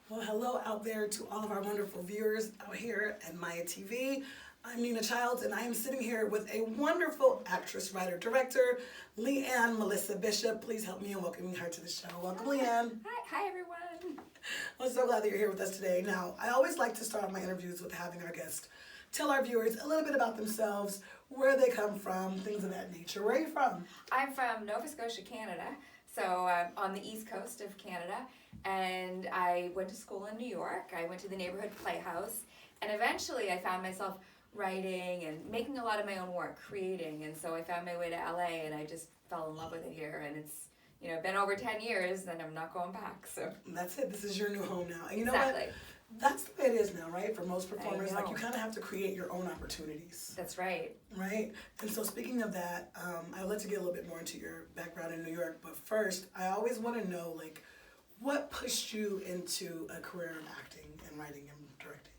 Well, hello out there to all of our wonderful viewers out here at Maeya TV. I'm Nina Childs, and I am sitting here with a wonderful actress, writer, director, Leanne Melissa Bishop. Please help me in welcoming her to the show. Welcome, Leanne. Hi everyone. I'm so glad that you're here with us today. Now, I always like to start my interviews with having our guests tell our viewers a little bit about themselves, where they come from, things of that nature. Where are you from? I'm from Nova Scotia, Canada, so on the east coast of Canada, and I went to school in New York. I went to the neighborhood playhouse, and eventually I found myself writing and making a lot of my own work, creating, and so I found my way to LA, and I just fell in love with it here, and it's been over 10 years, and I'm not going back. So that's it. This is your new home now. And you know exactly. what? That's the way it is now, right? For most performers, like you know. kind of have to create your own opportunities. That's right. Right? And so speaking of that, I would like to get a little bit more into your background in New York. But first, I always want to know, like, what pushed you into a career in acting and writing and directing?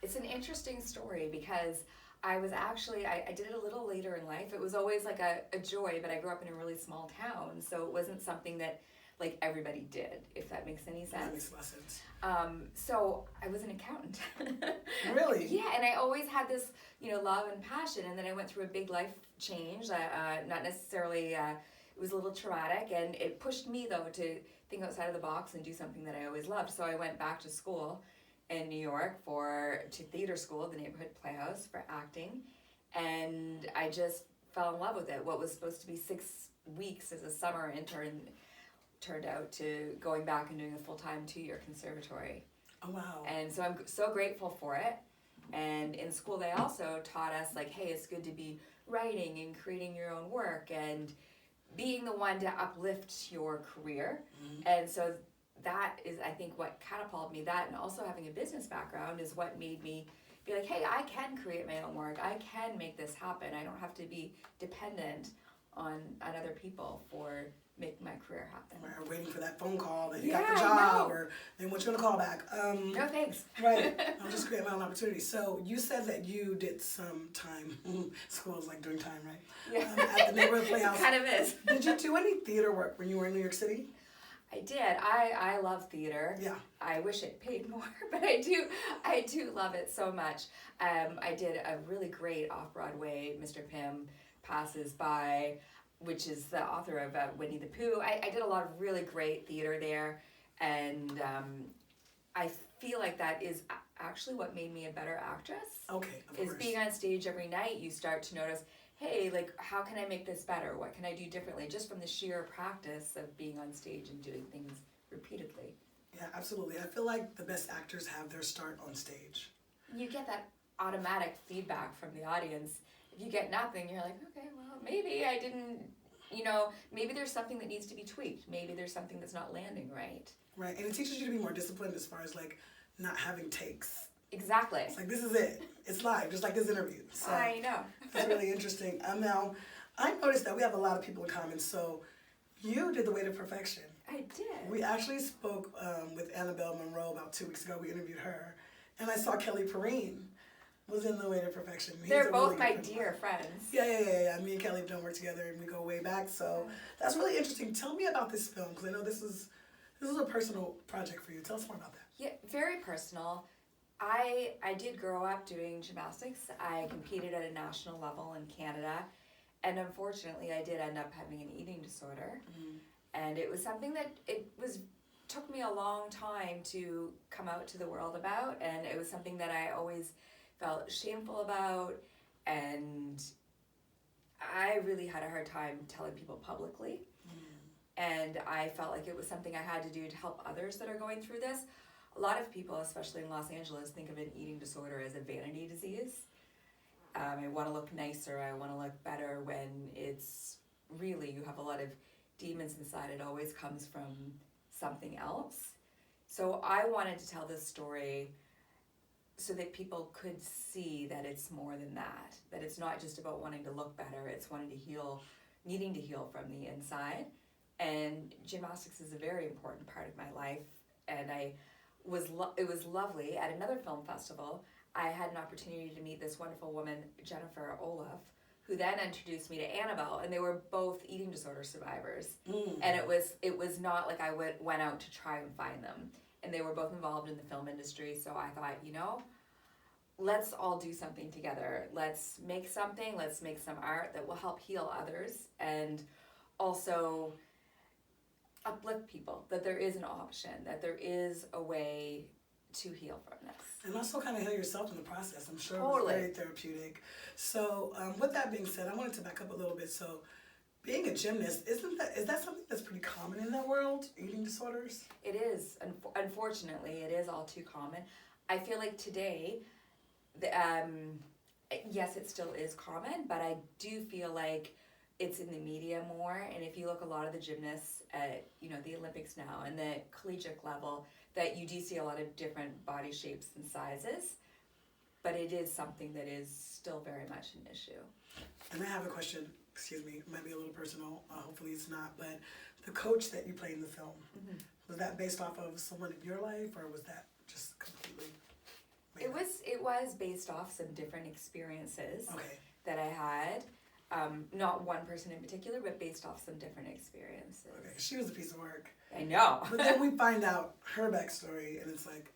It's an interesting story because I was actually, I did it a little later in life. It was always like a joy, but I grew up in a really small town, so it wasn't something that like everybody did, if that makes any sense. That makes a lot of sense. So I was an accountant. Really? Yeah, and I always had this, love and passion, and then I went through a big life change. Not necessarily, it was a little traumatic, and it pushed me though to think outside of the box and do something that I always loved. So I went back to school in New York to theater school, the neighborhood playhouse, for acting, and I just fell in love with it. What was supposed to be 6 weeks as a summer intern turned out to going back and doing a full-time 2-year conservatory. Oh, wow. And so I'm so grateful for it. And in school they also taught us, like, hey, it's good to be writing and creating your own work and being the one to uplift your career. Mm-hmm. And so that is, I think, what catapulted me. That, and also having a business background is what made me be like, hey, I can create my own work. I can make this happen. I don't have to be dependent on other people for making my career happen. Or waiting for that phone call that you got the job, or then what you gonna call back. No thanks. Right. I'll just create my own opportunity. So you said that you did some time. School is like doing time, right? Yeah. At the neighborhood playhouse. It kind of is. Did you do any theater work when you were in New York City? I did. I love theater. Yeah. I wish it paid more, but I do love it so much. I did a really great off-Broadway Mr. Pym Passes By, which is the author of Winnie the Pooh. I did a lot of really great theater there, and I feel like that is actually what made me a better actress. Okay, of course. Is being on stage every night, you start to notice, hey, like, how can I make this better? What can I do differently? Just from the sheer practice of being on stage and doing things repeatedly. Yeah, absolutely. I feel like the best actors have their start on stage. You get that automatic feedback from the audience. If you get nothing, you're like, okay, well, maybe I didn't, maybe there's something that needs to be tweaked. Maybe there's something that's not landing right. Right, and it teaches you to be more disciplined as far as, like, not having takes. Exactly. It's like, this is it. It's live, just like this interview. So I know. That's really interesting. Now, I noticed that we have a lot of people in common, so you did The Way to Perfection. I did. We actually spoke with Annabelle Monroe about 2 weeks ago. We interviewed her. And I saw Kelly Perrine was in The Way to Perfection. They're both my dear friends. Yeah. Me and Kelly have done work together, and we go way back. So that's really interesting. Tell me about this film, because I know this is a personal project for you. Tell us more about that. Yeah, very personal. I did grow up doing gymnastics. I competed at a national level in Canada, and unfortunately I did end up having an eating disorder. Mm-hmm. And it was something that took me a long time to come out to the world about, and it was something that I always felt shameful about, and I really had a hard time telling people publicly. And I felt like it was something I had to do to help others that are going through this. A lot of people, especially in Los Angeles, think of an eating disorder as a vanity disease. I want to look nicer, I want to look better, when it's really, you have a lot of demons inside. It always comes from something else. So I wanted to tell this story so that people could see that it's more than that it's not just about wanting to look better, it's wanting to heal, needing to heal from the inside. And gymnastics is a very important part of my life, and it was lovely. At another film festival, I had an opportunity to meet this wonderful woman, Jennifer Olaf, who then introduced me to Annabelle, and they were both eating disorder survivors. And it was not like I went out to try and find them. and they were both involved in the film industry. So I thought, you know, let's all do something together. Let's make something, let's make some art that will help heal others and also uplift people, that there is an option, that there is a way to heal from this. And also kind of heal yourself in the process. I'm sure Totally. it was very therapeutic. So with that being said, I wanted to back up a little bit. So being a gymnast, is that something that's pretty common in that world, eating disorders? It is. Unfortunately, it is all too common. I feel like today, yes, it still is common, but I do feel like it's in the media more. And if you look a lot of the gymnasts at, you know, the Olympics now and the collegiate level, that you do see a lot of different body shapes and sizes, but it is something that is still very much an issue. And I have a question, excuse me, it might be a little personal, hopefully it's not, but the coach that you played in the film, was that based off of someone in your life, or was that just completely made up? It was based off some different experiences Okay. that I had. Not one person in particular, but based off some different experiences. Okay, she was a piece of work. I know. But then we find out her backstory, and it's like,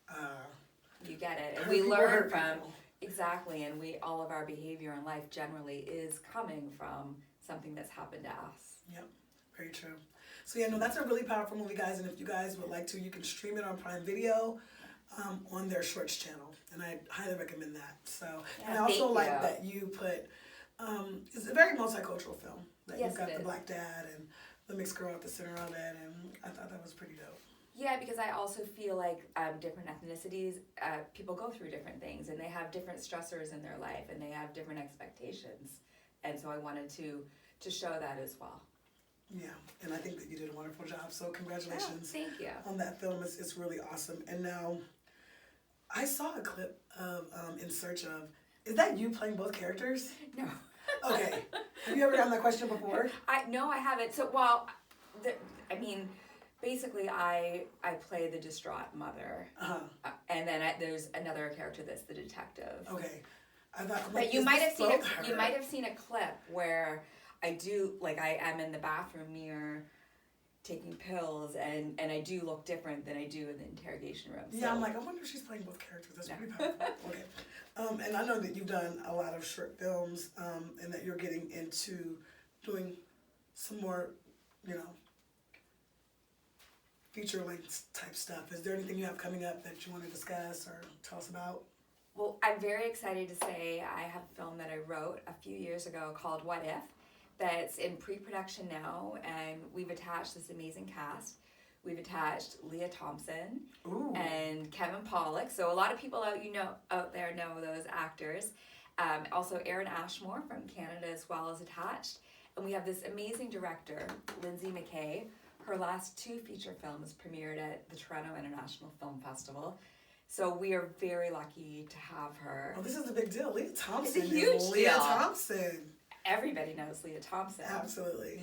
You get it. And hurt we people learn hurt from, people. exactly, and all of our behavior in life generally is coming from something that's happened to us. Yep, very true. So yeah, no, that's a really powerful movie, guys, and if you guys would like to, you can stream it on Prime Video on their Shorts channel, and I highly recommend that. So, and I also like that you put, it's a very multicultural film, that Yes, you've got it the is. black dad and the mixed girl at the center of it, and I thought that was pretty dope. Yeah, because I also feel like different ethnicities, people go through different things, and they have different stressors in their life, and they have different expectations, and so I wanted to show that as well. Yeah, and I think that you did a wonderful job, so congratulations. Thank you. On that film. It's really awesome. And now, I saw a clip of In Search Of. Is that you playing both characters? No. Okay. Have you ever gotten that question before? No, I haven't. So, basically, I play the distraught mother, and then there's another character that's the detective. Okay. I thought, But you might have seen a clip where I am in the bathroom mirror taking pills, and I do look different than I do in the interrogation room. Yeah, I'm like, I wonder if she's playing both characters. That's pretty powerful. Okay. And I know that you've done a lot of short films, and that you're getting into doing some more, feature-length type stuff. Is there anything you have coming up that you want to discuss or tell us about? Well, I'm very excited to say I have a film that I wrote a few years ago called What If, that's in pre-production now, and we've attached this amazing cast. We've attached Leah Thompson and Kevin Pollak. So a lot of people out there know those actors. Also Aaron Ashmore from Canada as well is attached. And we have this amazing director, Lindsay McKay. Her last 2 feature films premiered at the Toronto International Film Festival. So we are very lucky to have her. Oh, this is a big deal. Leah Thompson. It's a huge Leah deal. Thompson. Everybody knows Leah Thompson. Absolutely.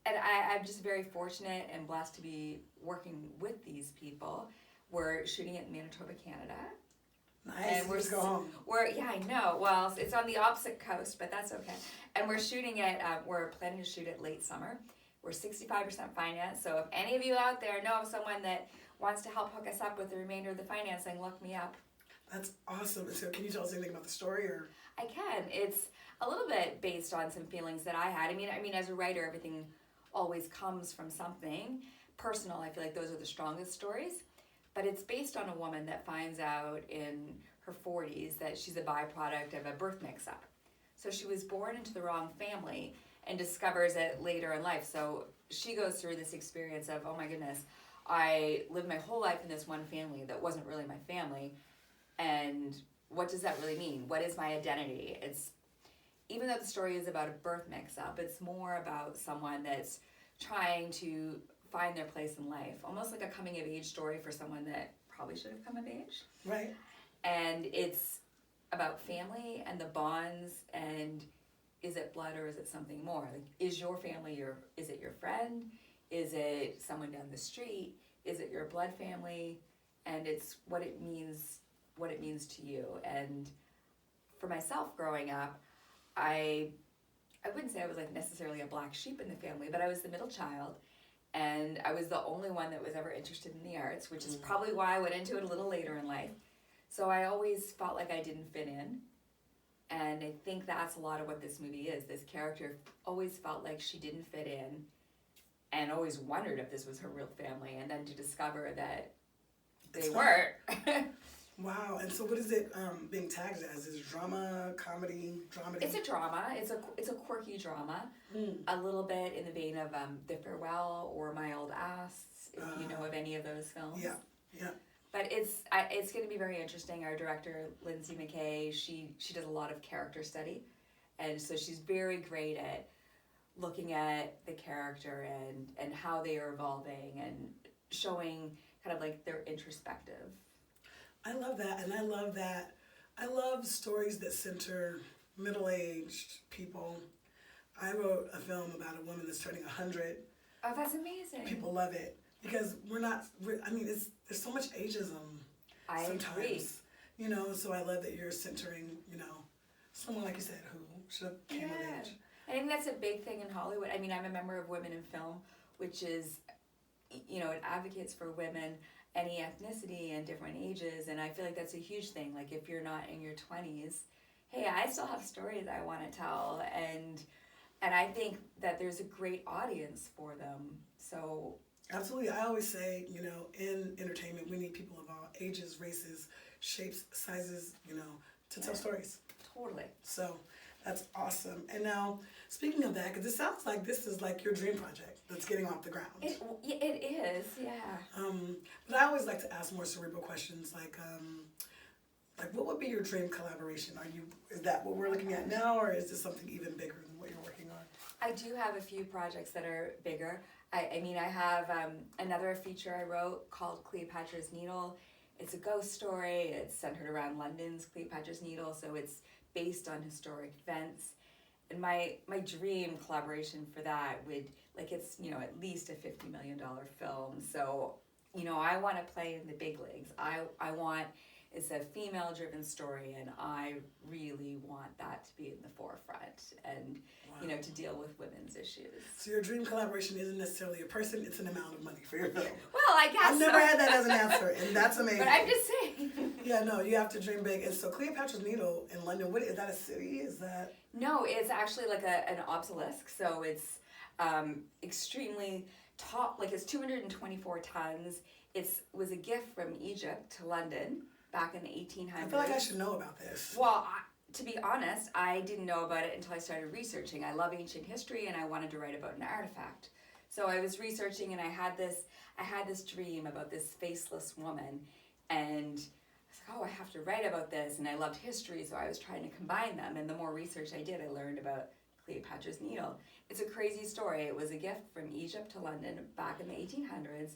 And I'm just very fortunate and blessed to be working with these people. We're shooting it in Manitoba, Canada. Nice. And we're go home. Yeah, I know. Well, it's on the opposite coast, but that's okay. And we're shooting it. We're planning to shoot it late summer. We're 65% financed. So if any of you out there know of someone that wants to help hook us up with the remainder of the financing, look me up. That's awesome. So can you tell us anything about the story, or? I can. It's a little bit based on some feelings that I had. I mean, as a writer, everything always comes from something personal. I feel like those are the strongest stories. But it's based on a woman that finds out in her 40s that she's a byproduct of a birth mix-up. So she was born into the wrong family and discovers it later in life. So she goes through this experience of, oh my goodness, I lived my whole life in this one family that wasn't really my family. And what does that really mean? What is my identity? It's, even though the story is about a birth mix-up, it's more about someone that's trying to find their place in life. Almost like a coming-of-age story for someone that probably should have come of age. Right. And it's about family and the bonds, and is it blood or is it something more? Like, is your family is it your friend? Is it someone down the street? Is it your blood family? And it's what it means to you. And for myself growing up, I wouldn't say I was like necessarily a black sheep in the family, but I was the middle child, And I was the only one that was ever interested in the arts, which is probably why I went into it a little later in life. So I always felt like I didn't fit in. And I think that's a lot of what this movie is. This character always felt like she didn't fit in and always wondered if this was her real family, and then to discover that they weren't. Wow. And so what is it being tagged as? Is it drama, comedy, dramedy? It's a drama. It's a quirky drama. A little bit in the vein of The Farewell or My Old Ass, if you know of any of those films. Yeah, yeah. But it's going to be very interesting. Our director, Lindsay McKay, she does a lot of character study. And so she's very great at looking at the character and how they are evolving and showing kind of like their introspective. I love that, and I love that. I love stories that center middle-aged people. I wrote a film about a woman that's turning 100. Oh, that's amazing. People love it because there's so much ageism sometimes. Agree. You know, so I love that you're centering, someone like you said who should have came of age. I think that's a big thing in Hollywood. I mean, I'm a member of Women in Film, which is, it advocates for women any ethnicity and different ages, and I feel like that's a huge thing. Like, if you're not in your 20s, hey, I still have stories I want to tell, and I think that there's a great audience for them. So absolutely. I always say, in entertainment, we need people of all ages, races, shapes, sizes, to tell stories. Totally. So that's awesome. And now, speaking of that, because it sounds like this is like your dream project that's getting off the ground. It is, yeah. But I always like to ask more cerebral questions, like what would be your dream collaboration? Is that what we're looking at now, or is this something even bigger than what you're working on? I do have a few projects that are bigger. I have another feature I wrote called Cleopatra's Needle. It's a ghost story. It's centered around London's Cleopatra's Needle, so it's based on historic events. And my dream collaboration for that would, it's, at least a $50 million film. So, I want to play in the big leagues. It's a female-driven story, and I really want that to be in the forefront and, to deal with women's issues. So your dream collaboration isn't necessarily a person, it's an amount of money for your film. Well, I guess I've never had that as an answer, and that's amazing. But I'm just saying. Yeah, no, you have to dream big. And so Cleopatra's Needle in London, is that a city? Is that? No, it's actually like an obelisk. So it's extremely tall, it's 224 tons. It was a gift from Egypt to London back in the 1800s. I feel like I should know about this. Well, to be honest, I didn't know about it until I started researching. I love ancient history, and I wanted to write about an artifact. So I was researching, and I had this dream about this faceless woman, and I was like, oh, I have to write about this, and I loved history, so I was trying to combine them, and the more research I did, I learned about Cleopatra's Needle. It's a crazy story. It was a gift from Egypt to London back in the 1800s,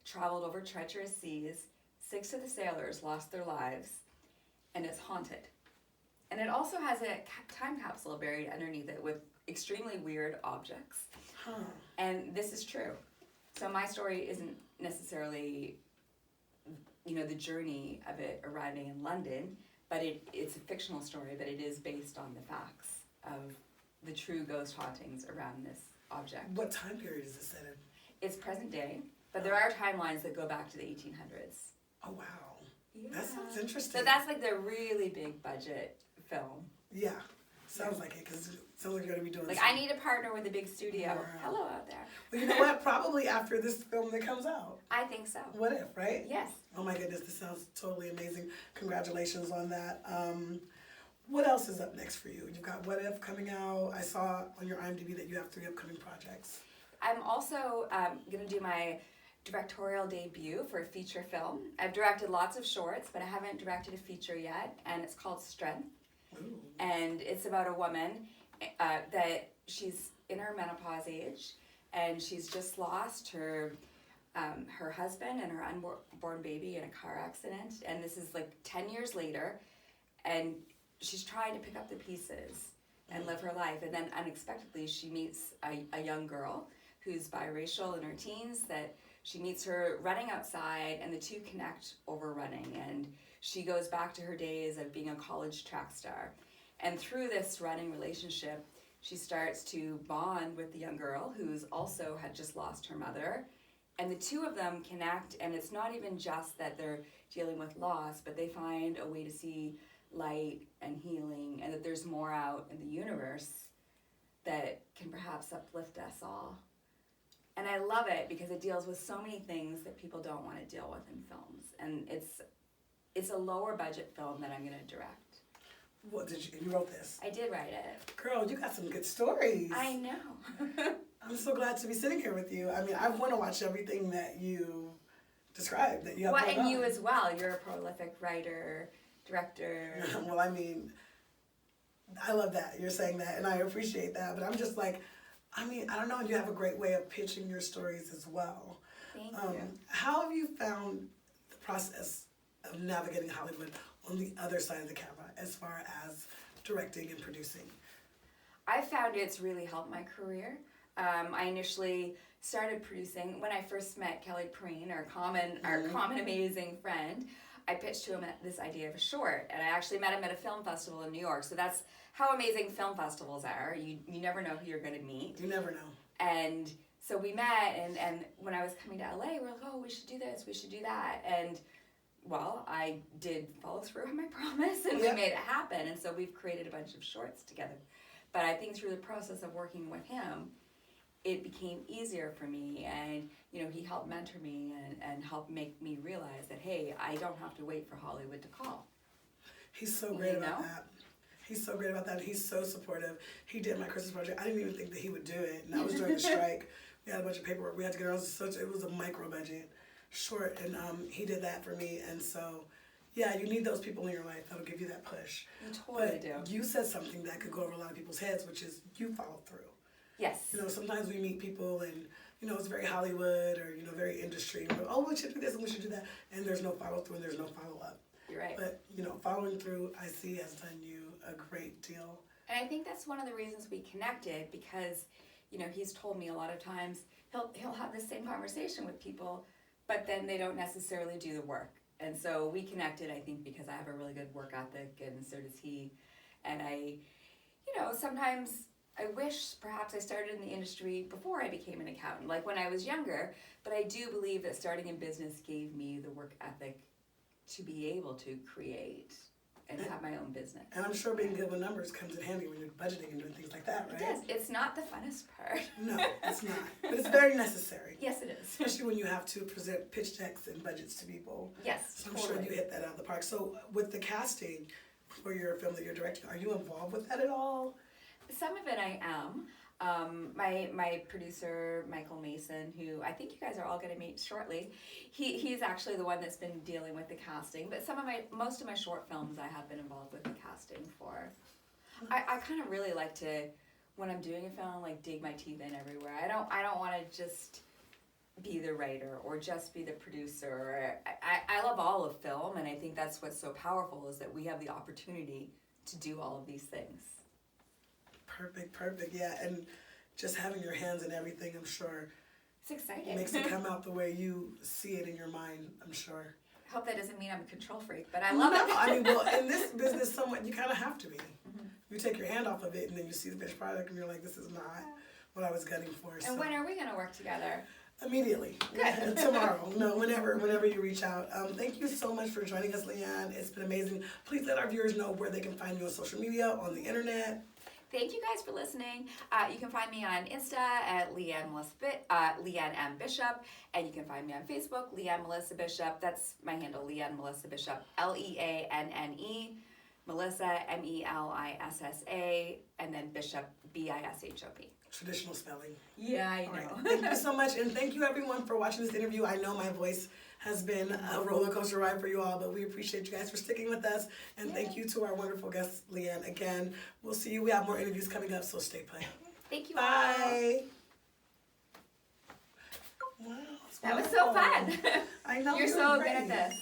traveled over treacherous seas. 6 of the sailors lost their lives, and it's haunted. And it also has a time capsule buried underneath it with extremely weird objects. Huh. And this is true. So my story isn't necessarily, the journey of it arriving in London, but it's a fictional story, but it is based on the facts of the true ghost hauntings around this object. What time period is it set in? It's present day, but there are timelines that go back to the 1800s. Oh, wow. Yeah. That sounds interesting. So that's the really big budget film. Yeah. Sounds like it, because it sounds like you're going to be doing I need a partner with a big studio. Wow. Hello out there. Well, you know what? Probably after this film that comes out. I think so. What if, right? Yes. Oh my goodness, this sounds totally amazing. Congratulations on that. What else is up next for you? You've got What If coming out. I saw on your IMDb that you have 3 upcoming projects. I'm also going to do my directorial debut for a feature film. I've directed lots of shorts, but I haven't directed a feature yet, and it's called Strength. Ooh. And it's about a woman that she's in her menopause age, and she's just lost her husband and her unborn baby in a car accident, and this is 10 years later, and she's trying to pick up the pieces and live her life, and then unexpectedly she meets a young girl who's biracial in her teens, that she meets her running outside, and the two connect over running, and she goes back to her days of being a college track star. And through this running relationship, she starts to bond with the young girl who's also had just lost her mother. And the two of them connect, and it's not even just that they're dealing with loss, but they find a way to see light and healing, and that there's more out in the universe that can perhaps uplift us all. And I love it because it deals with so many things that people don't want to deal with in films. And it's a lower budget film that I'm going to direct. What did you wrote this? I did write it. Girl, you got some good stories. I know. I'm so glad to be sitting here with you. I mean, I want to watch everything that you described, that you have. Well, and you as well. You're a prolific writer, director. Well, I mean, I love that you're saying that, and I appreciate that. But I'm just like, I mean, I don't know. You have a great way of pitching your stories as well. Thank you. How have you found the process of navigating Hollywood on the other side of the camera, as far as directing and producing? I found it's really helped my career. I initially started producing when I first met Kelly Preen, our common amazing friend. I pitched to him this idea of a short, and I actually met him at a film festival in New York. So that's how amazing film festivals are. You never know who you're going to meet. You never know. And so we met, and when I was coming to LA, we were like, oh, we should do this, we should do that. And well, I did follow through on my promise, and we made it happen. And so we've created a bunch of shorts together. But I think through the process of working with him, it became easier for me, and he helped mentor me and helped make me realize that, hey, I don't have to wait for Hollywood to call. He's so great about that. He's so great about that. He's so supportive. He did my Christmas project. I didn't even think that he would do it, and that was during the strike. We had a bunch of paperwork we had to get around. It was a micro budget short, and he did that for me. And so, yeah, you need those people in your life that'll give you that push. You totally do. You said something that could go over a lot of people's heads, which is you follow through. Yes. Sometimes we meet people and, it's very Hollywood or, very industry. And oh, we should do this and we should do that. And there's no follow through and there's no follow up. You're right. But, following through, I see, has done you a great deal. And I think that's one of the reasons we connected, because, he's told me a lot of times he'll have the same conversation with people, but then they don't necessarily do the work. And so we connected, I think, because I have a really good work ethic, and so does he. And I, sometimes I wish perhaps I started in the industry before I became an accountant, like when I was younger, but I do believe that starting in business gave me the work ethic to be able to create and have my own business. And I'm sure being good with numbers comes in handy when you're budgeting and doing things like that, right? It does. It's not the funnest part. No, it's not. But it's very necessary. Yes, it is. Especially when you have to present pitch decks and budgets to people. Yes, so I'm sure you hit that out of the park. So with the casting for your film that you're directing, are you involved with that at all? Some of it I am. My producer, Michael Mason, who I think you guys are all going to meet shortly, he's actually the one that's been dealing with the casting. But most of my short films I have been involved with the casting for. I kind of really like to, when I'm doing a film, like dig my teeth in everywhere. I don't want to just be the writer or just be the producer. I love all of film, and I think that's what's so powerful, is that we have the opportunity to do all of these things. Perfect, yeah. And just having your hands in everything, I'm sure, it's exciting. Makes it come out the way you see it in your mind, I'm sure. I hope that doesn't mean I'm a control freak, but I love it. I mean, well, in this business, somewhat, you kind of have to be. Mm-hmm. You take your hand off of it, and then you see the finished product, and you're like, this is not what I was gunning for. And when are we going to work together? Immediately. Good. Tomorrow. No, whenever you reach out. Thank you so much for joining us, Leanne. It's been amazing. Please let our viewers know where they can find you on social media, on the internet. Thank you guys for listening. You can find me on Insta at Leanne M. Bishop, and you can find me on Facebook, Leanne Melissa Bishop. That's my handle, Leanne Melissa Bishop, Leanne, Melissa, Melissa, and then Bishop, Bishop. Traditional spelling. Yeah, I know. Right. Thank you so much, and thank you everyone for watching this interview. I know my voice has been a roller coaster ride for you all, but we appreciate you guys for sticking with us, and thank you to our wonderful guest, Leanne. Again, we'll see you. We have more interviews coming up, so stay put. Thank you. Bye. Wow, that was so fun. I know. You're so good at this.